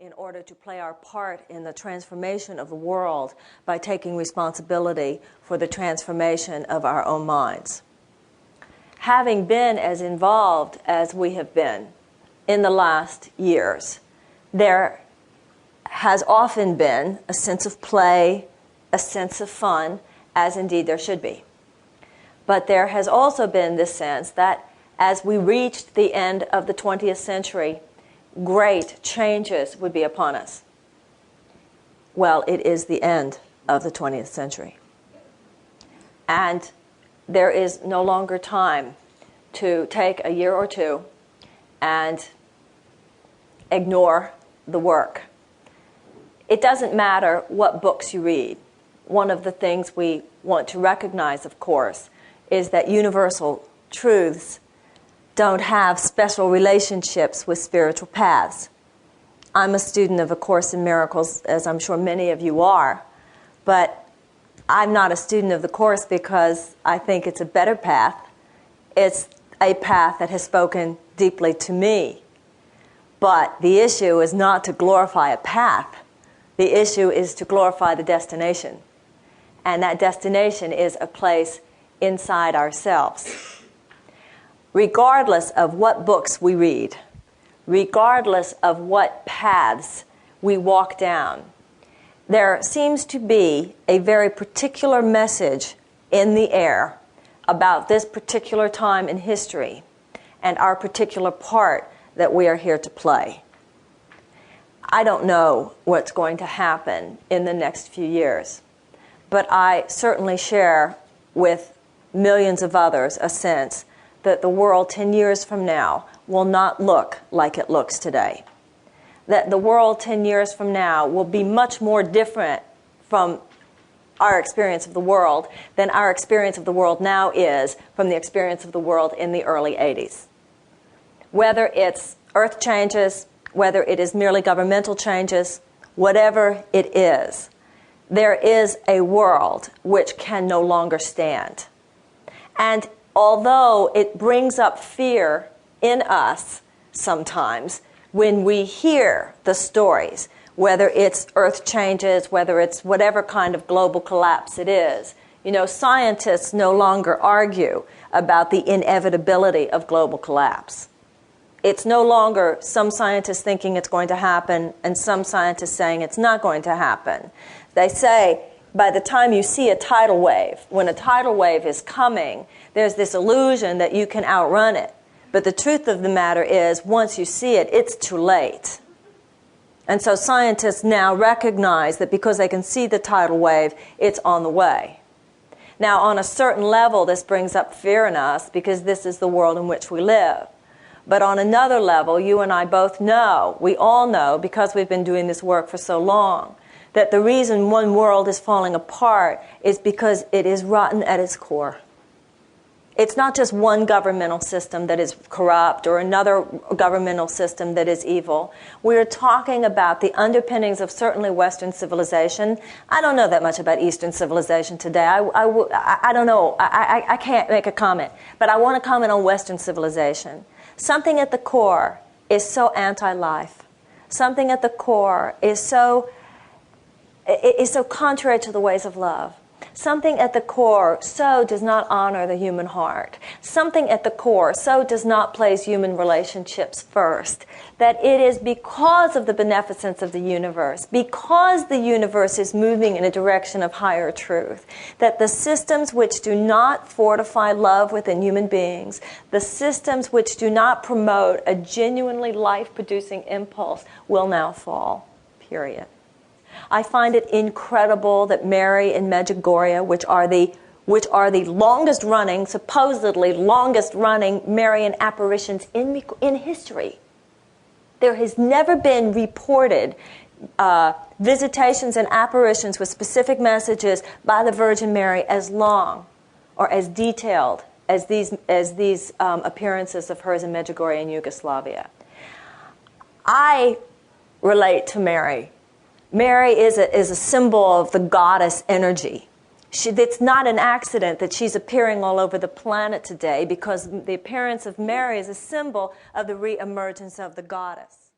in order to play our part in the transformation of the world by taking responsibility for the transformation of our own minds. Having been as involved as we have been in the last years, there has often been a sense of play, a sense of fun, as indeed there should be. But there has also been this sense that as we reached the end of the 20th century, great changes would be upon us. Well, it is the end of the 20th century. And there is no longer time to take a year or two and ignore the work. It doesn't matter what books you read. One of the things we want to recognize, of course, is that universal truths don't have special relationships with spiritual paths. I'm a student of A Course in Miracles, as I'm sure many of you are, but I'm not a student of the Course because I think it's a better path. It's a path that has spoken deeply to me. But the issue is not to glorify a path. The issue is to glorify the destination. And that destination is a place inside ourselves. Regardless of what books we read, regardless of what paths we walk down, there seems to be a very particular message in the air about this particular time in history and our particular part that we are here to play. I don't know what's going to happen in the next few years, but I certainly share with millions of others a sense that the world 10 years from now will not look like it looks today. That the world 10 years from now will be much more different from our experience of the world than our experience of the world now is from the experience of the world in the early 80s. Whether it's earth changes, whether it is merely governmental changes, whatever it is, there is a world which can no longer stand. And although it brings up fear in us sometimes when we hear the stories, whether it's earth changes, whether it's whatever kind of global collapse it is, scientists no longer argue about the inevitability of global collapse. It's no longer some scientists thinking it's going to happen and some scientists saying it's not going to happen. They say, by the time you see a tidal wave, when a tidal wave is coming, there's this illusion that you can outrun it. But the truth of the matter is, once you see it, it's too late. And so scientists now recognize that because they can see the tidal wave, it's on the way. Now, on a certain level, this brings up fear in us because this is the world in which we live. But on another level, you and I both know, we all know, because we've been doing this work for so long, that the reason one world is falling apart is because it is rotten at its core. It's not just one governmental system that is corrupt or another governmental system that is evil. We're talking about the underpinnings of certainly Western civilization. I don't know that much about Eastern civilization today. I don't know. I can't make a comment. But I want to comment on Western civilization. Something at the core is so anti-life. Something at the core is so contrary to the ways of love. Something at the core so does not honor the human heart. Something at the core so does not place human relationships first. That it is because of the beneficence of the universe, because the universe is moving in a direction of higher truth, that the systems which do not fortify love within human beings, the systems which do not promote a genuinely life-producing impulse will now fall, period. I find it incredible that Mary and Medjugorje, which are the longest running, supposedly longest running Marian apparitions in history. There has never been reported visitations and apparitions with specific messages by the Virgin Mary as long or as detailed as these appearances of hers in Medjugorje in Yugoslavia. I relate to Mary. Mary is a symbol of the goddess energy. It's not an accident that she's appearing all over the planet today because the appearance of Mary is a symbol of the re-emergence of the goddess.